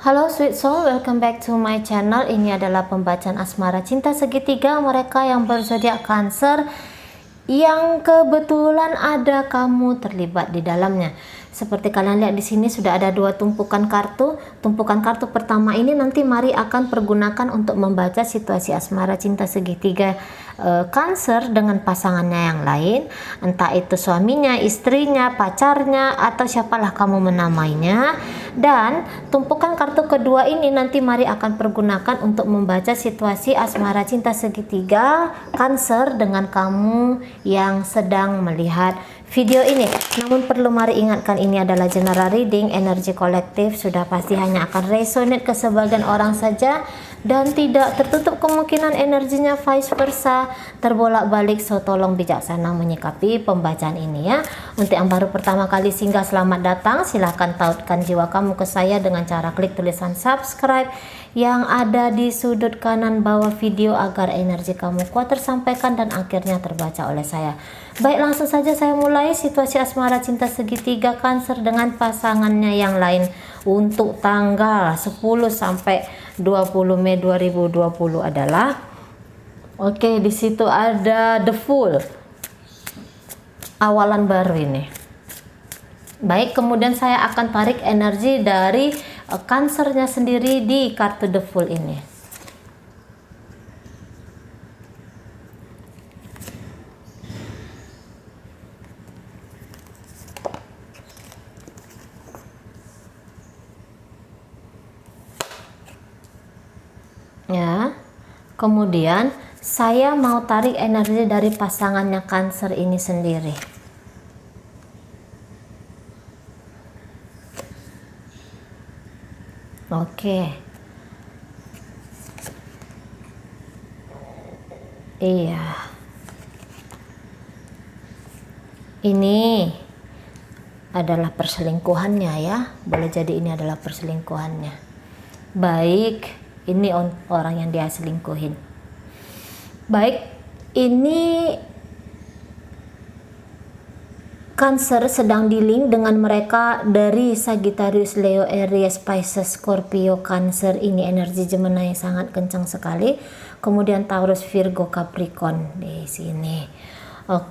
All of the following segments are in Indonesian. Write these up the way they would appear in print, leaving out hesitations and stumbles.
Halo sweet soul, welcome back to my channel. Ini adalah pembacaan asmara cinta segitiga mereka yang berzodiak Cancer, yang kebetulan ada kamu terlibat di dalamnya. Seperti kalian lihat di sini sudah ada dua tumpukan kartu. Tumpukan kartu pertama ini nanti Mari akan pergunakan untuk membaca situasi asmara cinta segitiga Cancer dengan pasangannya yang lain, entah itu suaminya, istrinya, pacarnya, atau siapalah kamu menamainya. Dan tumpukan kartu kedua ini nanti Mari akan pergunakan untuk membaca situasi asmara cinta segitiga Cancer dengan kamu yang sedang melihat video ini. Namun perlu Mari ingatkan, ini adalah general reading, energi kolektif sudah pasti hanya akan resonate ke sebagian orang saja dan tidak tertutup kemungkinan energinya vice versa terbolak-balik. So tolong bijaksana menyikapi pembacaan ini ya. Untuk yang baru pertama kali singgah, selamat datang. Silahkan tautkan jiwa kamu ke saya dengan cara klik tulisan subscribe yang ada di sudut kanan bawah video agar energi kamu kuat tersampaikan dan akhirnya terbaca oleh saya. Baik, langsung saja saya mulai situasi asmara cinta segitiga Cancer dengan pasangannya yang lain untuk tanggal 10 sampai 20 Mei 2020 adalah di situ ada The Fool, awalan baru ini. Baik, kemudian saya akan tarik energi dari Cancernya sendiri di kartu The Fool ini. Ya, kemudian saya mau tarik energi dari pasangannya Cancer ini sendiri. Iya, ini adalah perselingkuhannya ya, boleh jadi ini adalah perselingkuhannya. Baik, ini orang yang dia selingkuhin. Baik, ini Cancer sedang dealing dengan mereka dari Sagittarius, Leo, Aries, Pisces, Scorpio, Cancer. Ini energi Gemini yang sangat kencang sekali. Kemudian Taurus, Virgo, Capricorn di sini.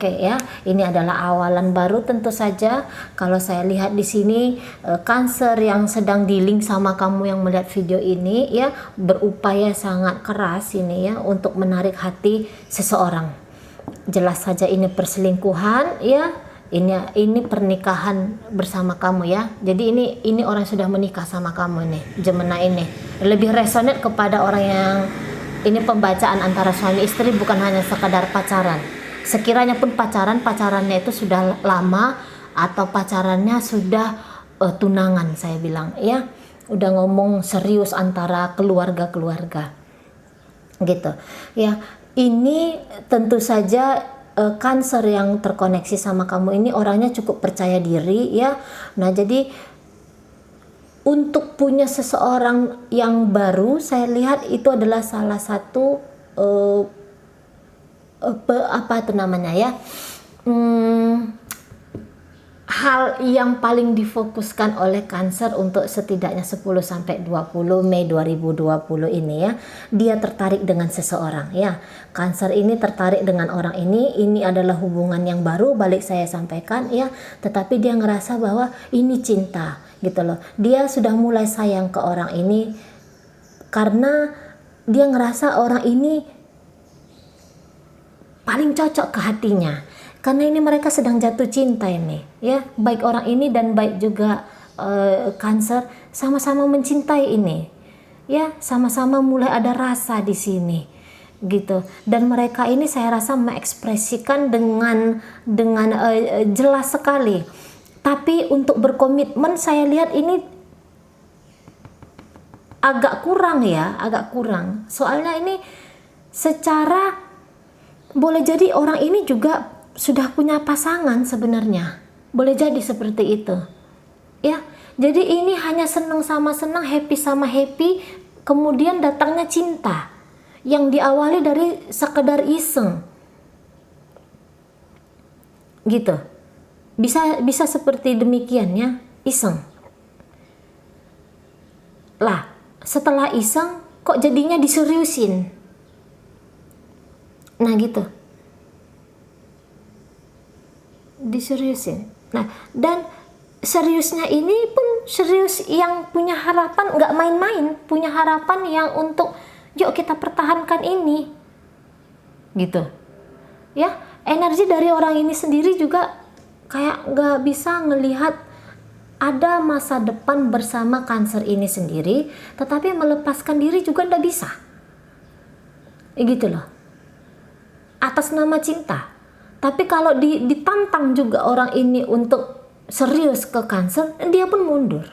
Ya, ini adalah awalan baru tentu saja. Kalau saya lihat di sini Cancer yang sedang dealing sama kamu yang melihat video ini ya, berupaya sangat keras ini ya untuk menarik hati seseorang. Jelas saja ini perselingkuhan ya. Ini pernikahan bersama kamu ya. Jadi ini orang yang sudah menikah sama kamu nih, Gemini ini. Lebih resonate kepada orang yang ini pembacaan antara suami istri, bukan hanya sekadar pacaran. Sekiranya pun pacarannya itu sudah lama atau pacarannya sudah tunangan, saya bilang ya. Udah ngomong serius antara keluarga-keluarga. Gitu. Ya, ini tentu saja Cancer yang terkoneksi sama kamu ini orangnya cukup percaya diri ya. Nah, jadi untuk punya seseorang yang baru, saya lihat itu adalah salah satu hal yang paling difokuskan oleh Cancer untuk setidaknya 10 sampai 20 Mei 2020 ini ya. Dia tertarik dengan seseorang ya. Cancer ini tertarik dengan orang ini adalah hubungan yang baru, balik saya sampaikan ya, tetapi dia ngerasa bahwa ini cinta gitu loh. Dia sudah mulai sayang ke orang ini karena dia ngerasa orang ini paling cocok ke hatinya. Karena ini mereka sedang jatuh cinta ini ya, baik orang ini dan baik juga Cancer sama-sama mencintai ini ya, sama-sama mulai ada rasa di sini gitu. Dan mereka ini saya rasa mengekspresikan dengan jelas sekali. Tapi untuk berkomitmen saya lihat ini agak kurang ya, agak kurang. Soalnya ini secara boleh jadi orang ini juga sudah punya pasangan sebenarnya, boleh jadi seperti itu ya. Jadi ini hanya senang sama senang, happy sama happy, kemudian datangnya cinta yang diawali dari sekedar iseng gitu. Bisa seperti demikian ya, iseng. Lah, setelah iseng kok jadinya diseriusin. Nah gitu, diseriusin. Nah, dan seriusnya ini pun serius yang punya harapan, nggak main-main, punya harapan yang untuk yuk kita pertahankan ini, gitu. Ya, energi dari orang ini sendiri juga kayak nggak bisa ngelihat ada masa depan bersama Cancer ini sendiri, tetapi melepaskan diri juga nggak bisa. Gitu loh. Atas nama cinta. Tapi kalau ditantang juga orang ini untuk serius ke Cancer, dia pun mundur.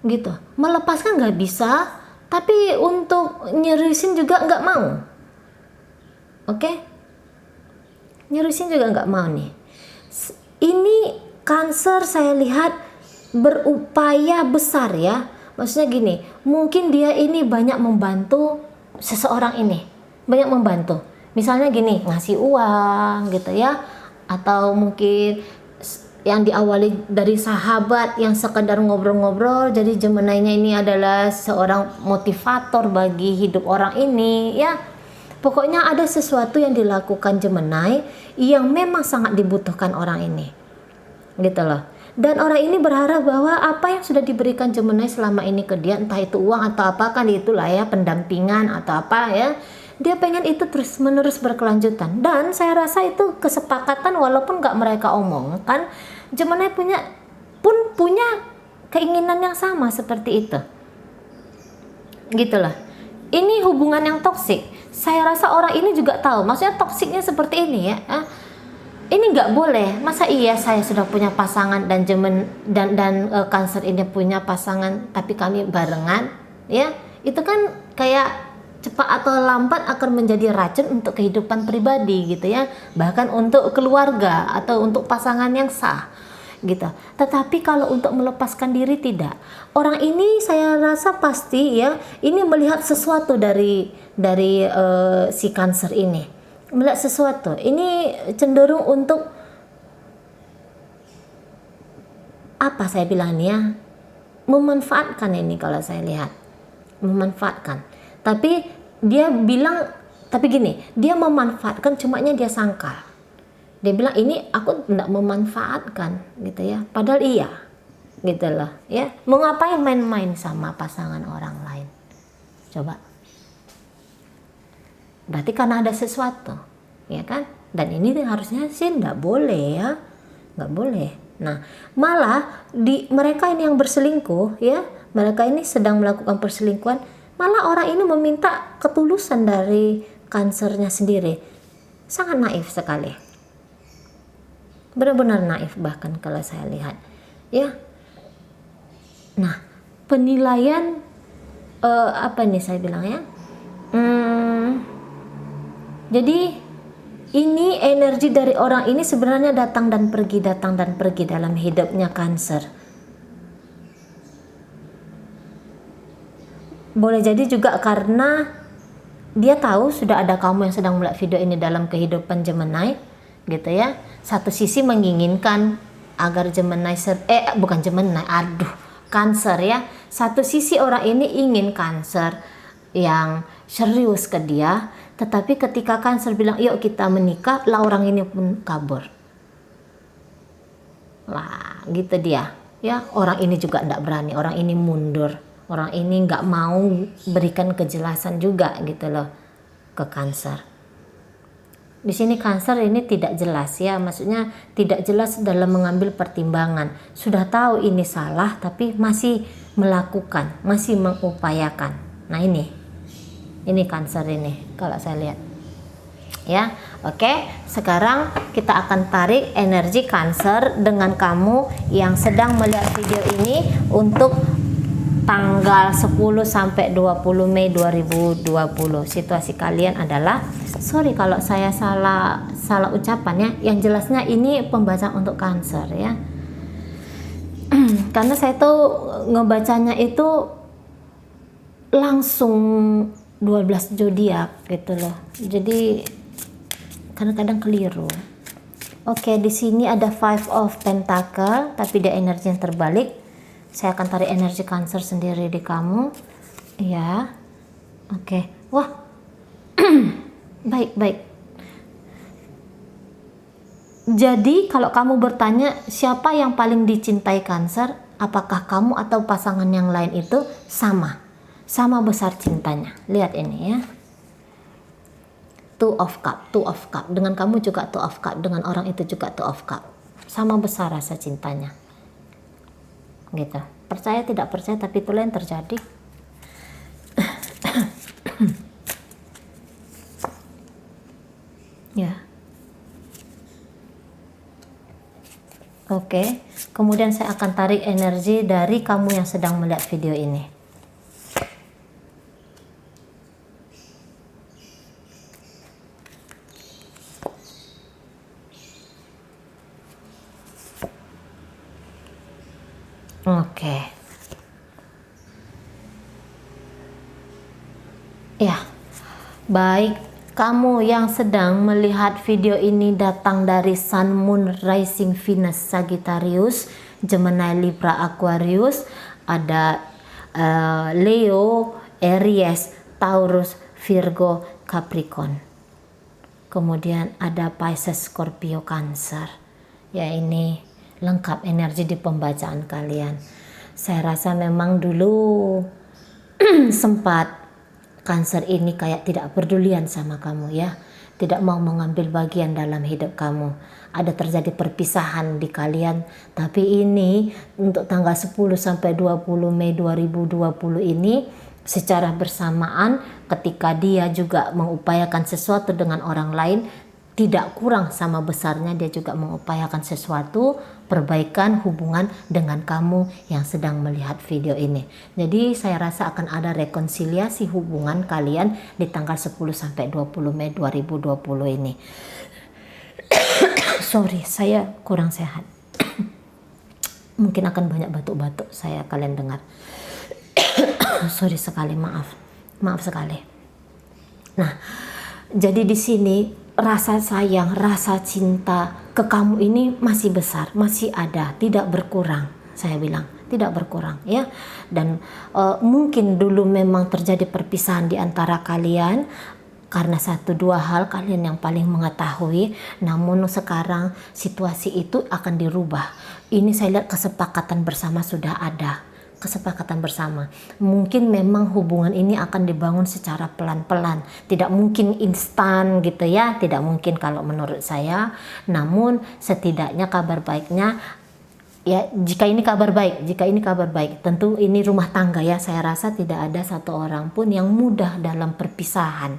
Gitu. Melepaskan nggak bisa, tapi untuk nyeriusin juga nggak mau. Oke? Nyeriusin juga nggak mau nih. Ini Cancer saya lihat berupaya besar ya. Maksudnya gini, mungkin dia ini banyak membantu seseorang ini. Banyak membantu. Misalnya gini, ngasih uang gitu ya. Atau mungkin yang diawali dari sahabat yang sekedar ngobrol-ngobrol, jadi Gemini-nya ini adalah seorang motivator bagi hidup orang ini ya. Pokoknya ada sesuatu yang dilakukan Gemini yang memang sangat dibutuhkan orang ini, gitu loh. Dan orang ini berharap bahwa apa yang sudah diberikan Gemini selama ini ke dia, entah itu uang atau apa, kan itulah ya, pendampingan atau apa ya, dia pengen itu terus menerus berkelanjutan. Dan saya rasa itu kesepakatan walaupun nggak mereka omongkan, Gemini punya keinginan yang sama seperti itu, gitu loh. Ini hubungan yang toksik. Saya rasa orang ini juga tahu, maksudnya toksiknya seperti ini ya. Ini nggak boleh. Masa iya saya sudah punya pasangan dan Cancer ini punya pasangan, tapi kami barengan, ya? Itu kan kayak cepat atau lambat akan menjadi racun untuk kehidupan pribadi gitu ya. Bahkan untuk keluarga atau untuk pasangan yang sah. Gitu. Tetapi kalau untuk melepaskan diri tidak. Orang ini saya rasa pasti ya, ini melihat sesuatu dari si Cancer ini. Melihat sesuatu. Ini cenderung untuk apa saya bilang ya? Memanfaatkan ini kalau saya lihat. Memanfaatkan. Tapi dia bilang, tapi gini, dia memanfaatkan, cumanya dia sangkal. Dia bilang ini aku tidak memanfaatkan gitu ya, padahal iya gitu loh ya. Mau ngapain main-main sama pasangan orang lain, coba. Berarti karena ada sesuatu ya kan, dan ini harusnya sih tidak boleh ya, nggak boleh. Nah malah mereka ini yang berselingkuh ya, mereka ini sedang melakukan perselingkuhan, malah orang ini meminta ketulusan dari Cancernya sendiri. Sangat naif sekali. Benar-benar naif bahkan kalau saya lihat ya. Nah penilaian apa nih saya bilang ya, jadi ini energi dari orang ini sebenarnya datang dan pergi dalam hidupnya Cancer. Boleh jadi juga karena dia tahu sudah ada kamu yang sedang melihat video ini dalam kehidupan Gemini gitu ya. Satu sisi menginginkan agar Cancer ya. Satu sisi orang ini ingin Cancer yang serius ke dia, tetapi ketika Cancer bilang yuk kita menikah, lah orang ini pun kabur. Lah gitu dia ya. Orang ini juga tidak berani, orang ini mundur, orang ini nggak mau berikan kejelasan juga gitu loh ke Cancer. Di sini Cancer ini tidak jelas ya, maksudnya tidak jelas dalam mengambil pertimbangan. Sudah tahu ini salah tapi masih melakukan, masih mengupayakan. Nah ini Cancer ini kalau saya lihat ya. Oke, sekarang kita akan tarik energi Cancer dengan kamu yang sedang melihat video ini untuk tanggal 10 sampai 20 Mei 2020. Situasi kalian adalah, sorry kalau saya salah ucapan ya, yang jelasnya ini pembacaan untuk Cancer ya. Karena saya tuh ngebacanya itu langsung 12 zodiak gitu loh. Jadi kadang-kadang keliru. Oke, di sini ada Five of Pentacle tapi dia energi yang terbalik. Saya akan tarik energi Cancer sendiri di kamu. Ya. Oke. Wah. Baik. Jadi kalau kamu bertanya siapa yang paling dicintai Cancer, apakah kamu atau pasangan yang lain itu sama besar cintanya. Lihat ini ya. Two of Cup. Dengan kamu juga Two of Cup, dengan orang itu juga Two of Cup. Sama besar rasa cintanya. Gitu. Percaya tidak percaya, tapi itulah yang terjadi. Ya. Oke. Kemudian saya akan tarik energi dari kamu yang sedang melihat video ini. Oke. Ya. Baik, kamu yang sedang melihat video ini datang dari Sun, Moon, Rising, Venus, Sagittarius, Gemini, Libra, Aquarius, ada Leo, Aries, Taurus, Virgo, Capricorn. Kemudian ada Pisces, Scorpio, Cancer. Ya, ini lengkap energi di pembacaan kalian. Saya rasa memang dulu sempat Cancer ini kayak tidak pedulian sama kamu ya. Tidak mau mengambil bagian dalam hidup kamu. Ada terjadi perpisahan di kalian. Tapi ini untuk tanggal 10 sampai 20 Mei 2020 ini secara bersamaan ketika dia juga mengupayakan sesuatu dengan orang lain, tidak kurang sama besarnya dia juga mengupayakan sesuatu perbaikan hubungan dengan kamu yang sedang melihat video ini. Jadi saya rasa akan ada rekonsiliasi hubungan kalian di tanggal 10 sampai 20 Mei 2020 ini. Sorry, saya kurang sehat. Mungkin akan banyak batuk-batuk saya kalian dengar. Sorry sekali, maaf sekali. Nah, jadi di sini rasa sayang, rasa cinta ke kamu ini masih besar, masih ada, tidak berkurang. Saya bilang tidak berkurang ya. Dan mungkin dulu memang terjadi perpisahan di antara kalian karena satu dua hal kalian yang paling mengetahui. Namun sekarang situasi itu akan dirubah. Ini saya lihat kesepakatan bersama sudah ada. Kesepakatan bersama. Mungkin memang hubungan ini akan dibangun secara pelan-pelan. Tidak mungkin instan gitu ya. Tidak mungkin kalau menurut saya. Namun setidaknya kabar baiknya ya, jika ini kabar baik, tentu ini rumah tangga ya. Saya rasa tidak ada satu orang pun yang mudah dalam perpisahan.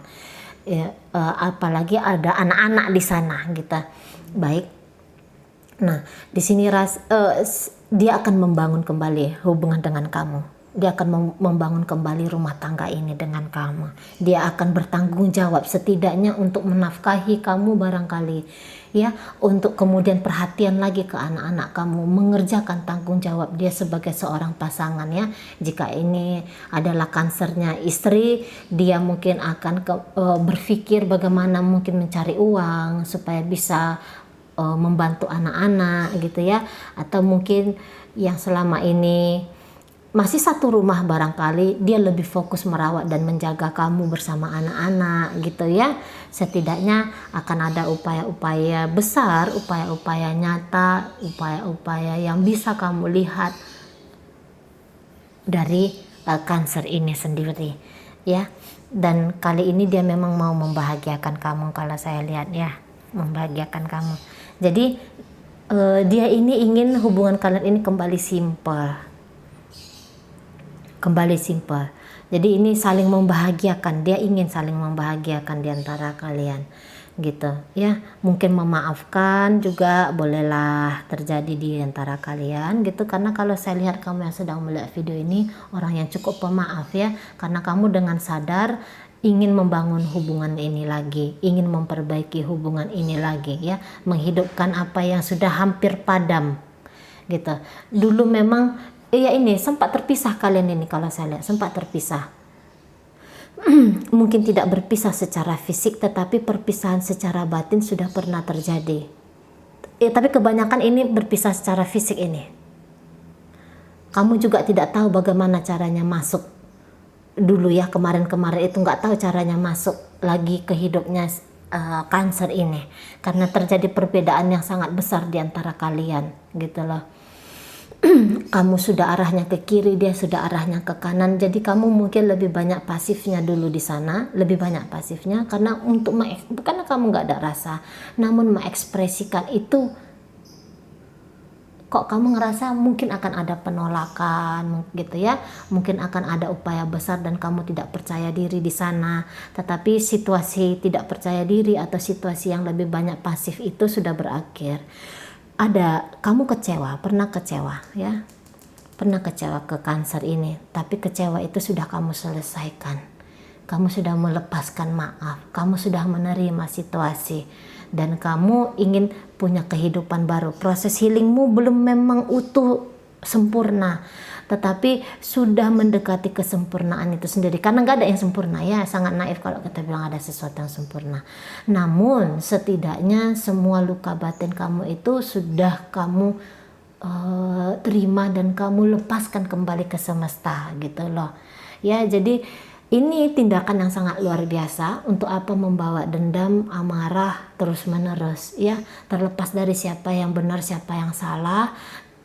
Ya, apalagi ada anak-anak di sana gitu. Baik. Nah, di sini dia akan membangun kembali hubungan dengan kamu. Dia akan membangun kembali rumah tangga ini dengan kamu. Dia akan bertanggung jawab setidaknya untuk menafkahi kamu barangkali. Ya, untuk kemudian perhatian lagi ke anak-anak kamu, mengerjakan tanggung jawab dia sebagai seorang pasangan ya. Jika ini adalah Cancernya istri, dia mungkin akan berpikir bagaimana mungkin mencari uang supaya bisa membantu anak-anak gitu ya, atau mungkin yang selama ini masih satu rumah barangkali dia lebih fokus merawat dan menjaga kamu bersama anak-anak gitu ya. Setidaknya akan ada upaya-upaya besar, upaya-upaya nyata, upaya-upaya yang bisa kamu lihat dari Cancer ini sendiri ya. Dan kali ini dia memang mau membahagiakan kamu kalau saya lihat ya, membahagiakan kamu. Jadi dia ini ingin hubungan kalian ini kembali simple. Jadi ini saling membahagiakan. Dia ingin saling membahagiakan di antara kalian gitu ya. Mungkin memaafkan juga bolehlah terjadi di antara kalian gitu. Karena kalau saya lihat kamu yang sedang melihat video ini orang yang cukup pemaaf ya. Karena kamu dengan sadar ingin membangun hubungan ini lagi, ingin memperbaiki hubungan ini lagi ya, menghidupkan apa yang sudah hampir padam gitu. Dulu memang ya ini sempat terpisah kalian ini, kalau saya lihat sempat terpisah. Mungkin tidak berpisah secara fisik, tetapi perpisahan secara batin sudah pernah terjadi. Tapi kebanyakan ini berpisah secara fisik ini. Kamu juga tidak tahu bagaimana caranya masuk dulu ya, kemarin-kemarin itu nggak tahu caranya masuk lagi ke hidupnya Cancer ini, karena terjadi perbedaan yang sangat besar di antara kalian gitu loh. Kamu sudah arahnya ke kiri, dia sudah arahnya ke kanan, jadi kamu mungkin lebih banyak pasifnya dulu di sana, lebih banyak pasifnya karena untuk bukan kamu nggak ada rasa, namun mengekspresikan itu. Kok kamu ngerasa mungkin akan ada penolakan gitu ya, mungkin akan ada upaya besar dan kamu tidak percaya diri di sana. Tetapi situasi tidak percaya diri atau situasi yang lebih banyak pasif itu sudah berakhir. Kamu kecewa, pernah kecewa ya, pernah kecewa ke Cancer ini, tapi kecewa itu sudah kamu selesaikan. Kamu sudah melepaskan maaf, kamu sudah menerima situasi, dan kamu ingin punya kehidupan baru. Proses healingmu belum memang utuh sempurna, tetapi sudah mendekati kesempurnaan itu sendiri. Karena nggak ada yang sempurna ya, sangat naif kalau kita bilang ada sesuatu yang sempurna. Namun setidaknya semua luka batin kamu itu sudah kamu terima dan kamu lepaskan kembali ke semesta gitu loh ya. Jadi ini tindakan yang sangat luar biasa. Untuk apa membawa dendam, amarah terus menerus ya, terlepas dari siapa yang benar siapa yang salah.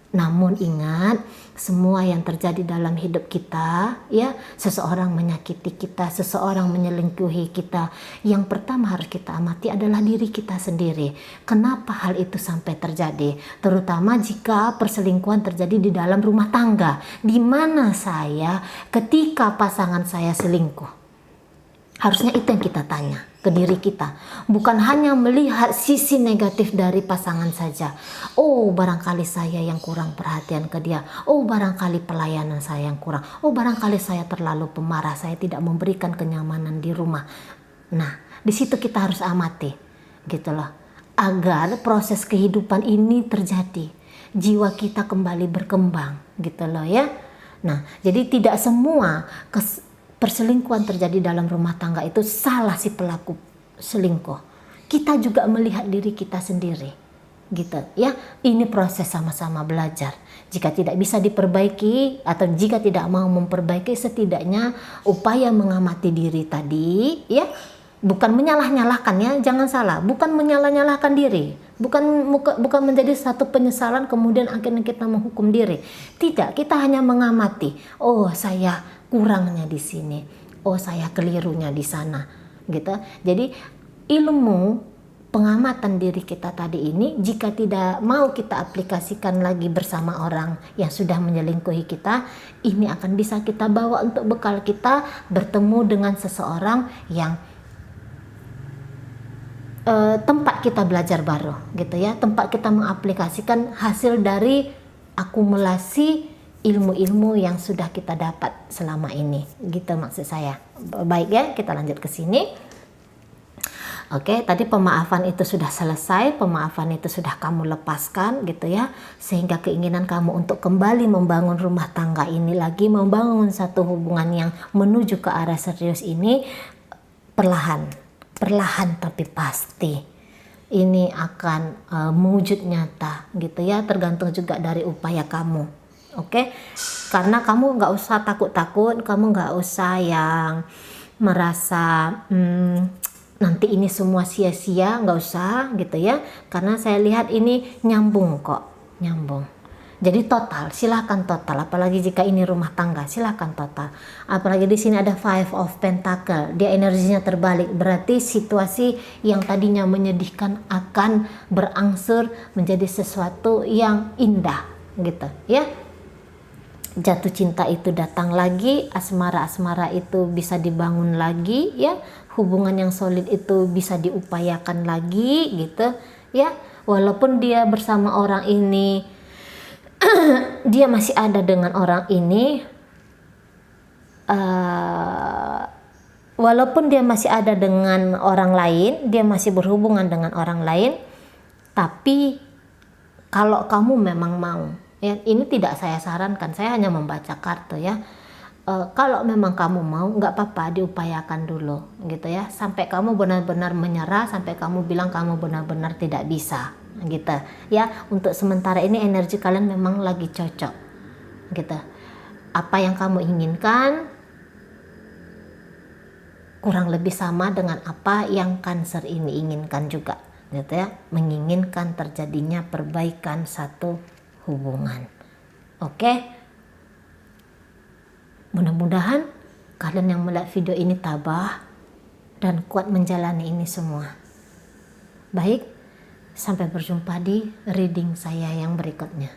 Namun ingat, semua yang terjadi dalam hidup kita ya, seseorang menyakiti kita, seseorang menyelingkuhi kita, yang pertama harus kita amati adalah diri kita sendiri. Kenapa hal itu sampai terjadi? Terutama jika perselingkuhan terjadi di dalam rumah tangga. Di mana saya ketika pasangan saya selingkuh? Harusnya itu yang kita tanya ke diri kita, bukan hanya melihat sisi negatif dari pasangan saja. Oh, barangkali saya yang kurang perhatian ke dia. Oh, barangkali pelayanan saya yang kurang. Oh, barangkali saya terlalu pemarah, saya tidak memberikan kenyamanan di rumah. Nah, di situ kita harus amati gitu loh, agar proses kehidupan ini terjadi, jiwa kita kembali berkembang gitu loh ya. Nah, jadi tidak semua perselingkuhan terjadi dalam rumah tangga itu salah si pelaku selingkuh. Kita juga melihat diri kita sendiri gitu ya. Ini proses sama-sama belajar. Jika tidak bisa diperbaiki atau jika tidak mau memperbaiki, setidaknya upaya mengamati diri tadi ya, bukan menyalah-nyalahkan ya, jangan salah, bukan menyalah-nyalahkan diri, bukan menjadi satu penyesalan kemudian akhirnya kita menghukum diri. Tidak, kita hanya mengamati. Oh, saya kurangnya di sini. Oh, saya kelirunya di sana. Gitu. Jadi ilmu pengamatan diri kita tadi ini jika tidak mau kita aplikasikan lagi bersama orang yang sudah menyelingkuhi kita, ini akan bisa kita bawa untuk bekal kita bertemu dengan seseorang yang tempat kita belajar baru gitu ya, tempat kita mengaplikasikan hasil dari akumulasi ilmu-ilmu yang sudah kita dapat selama ini gitu maksud saya. Baik ya, kita lanjut ke sini. Oke, tadi pemaafan itu sudah selesai, pemaafan itu sudah kamu lepaskan gitu ya, sehingga keinginan kamu untuk kembali membangun rumah tangga ini lagi, membangun satu hubungan yang menuju ke arah serius ini, perlahan tapi pasti ini akan mewujud nyata gitu ya, tergantung juga dari upaya kamu. Oke, karena kamu nggak usah takut-takut, kamu nggak usah yang merasa nanti ini semua sia-sia, nggak usah gitu ya, karena saya lihat ini nyambung kok, nyambung. Jadi total, silakan total, apalagi jika ini rumah tangga, silakan total. Apalagi di sini ada Five of Pentacle, dia energinya terbalik, berarti situasi yang tadinya menyedihkan akan berangsur menjadi sesuatu yang indah gitu ya. Jatuh cinta itu datang lagi, asmara-asmara itu bisa dibangun lagi ya, hubungan yang solid itu bisa diupayakan lagi gitu ya. Walaupun dia bersama orang ini dia masih ada dengan orang ini, walaupun dia masih ada dengan orang lain, dia masih berhubungan dengan orang lain, tapi kalau kamu memang mau ya, ini tidak saya sarankan, saya hanya membaca kartu ya. Kalau memang kamu mau, nggak apa-apa, diupayakan dulu gitu ya, sampai kamu benar-benar menyerah, sampai kamu bilang kamu benar-benar tidak bisa gitu ya. Untuk sementara ini energi kalian memang lagi cocok gitu. Apa yang kamu inginkan kurang lebih sama dengan apa yang Cancer ini inginkan juga, gitu ya, menginginkan terjadinya perbaikan satu hubungan. Oke, mudah-mudahan kalian yang melihat video ini tabah dan kuat menjalani ini semua. Baik, sampai berjumpa di reading saya yang berikutnya.